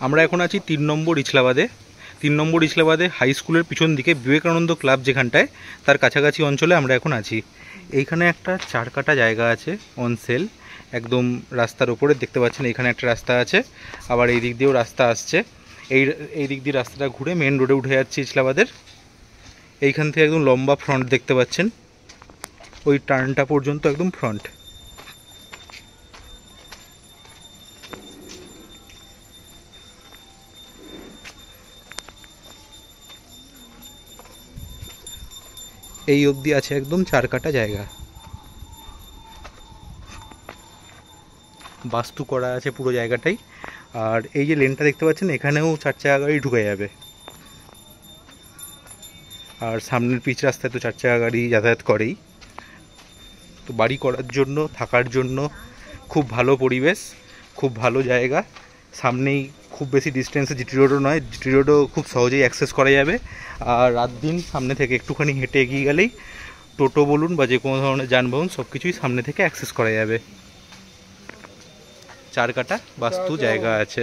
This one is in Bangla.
আমরা এখন আছি 3 নম্বর ইছলাবাদে। 3 নম্বর ইছলাবাদে হাই স্কুলের পিছন দিকে বিবেকানন্দ ক্লাব যেখানটায়, তার কাছাকাছি অঞ্চলে আমরা এখন আছি। এইখানে একটা 4 কাটা জায়গা আছে অন সেল, একদম রাস্তার ওপরে দেখতে পাচ্ছেন। এইখানে একটা রাস্তা আছে, আবার এই দিক দিয়েও রাস্তা আসছে। এই দিক দিয়ে রাস্তাটা ঘুরে মেন রোডে উঠে যাচ্ছে ইছলাবাদের। এইখান থেকে একদম লম্বা ফ্রন্ট দেখতে পাচ্ছেন, ওই টার্নটা পর্যন্ত একদম ফ্রন্ট। এই অবধি আছে একদম 4 কাটা জায়গা, বাস্তু করা আছে পুরো জায়গাটাই। আর এই যে লেনটা দেখতে পাচ্ছেন, এখানেও 4 চাকা গাড়ি ঢুকে যাবে। আর সামনের পিচ রাস্তায় তো 4 চাকা গাড়ি যাতায়াত করেই। তো বাড়ি করার জন্য, থাকার জন্য খুব ভালো পরিবেশ, খুব ভালো জায়গা। সামনেই খুব বেশি ডিস্টেন্সে জিটি রোডও নয়, জিটি রোডও খুব সহজেই অ্যাক্সেস করা যাবে। আর রাত দিন সামনে থেকে একটুখানি হেঁটে এগিয়ে গেলেই টোটো বলুন বা যে কোনো ধরনের যানবাহন সব কিছুই সামনে থেকে অ্যাক্সেস করা যাবে। 4 কাটা বাস্তু জায়গা আছে।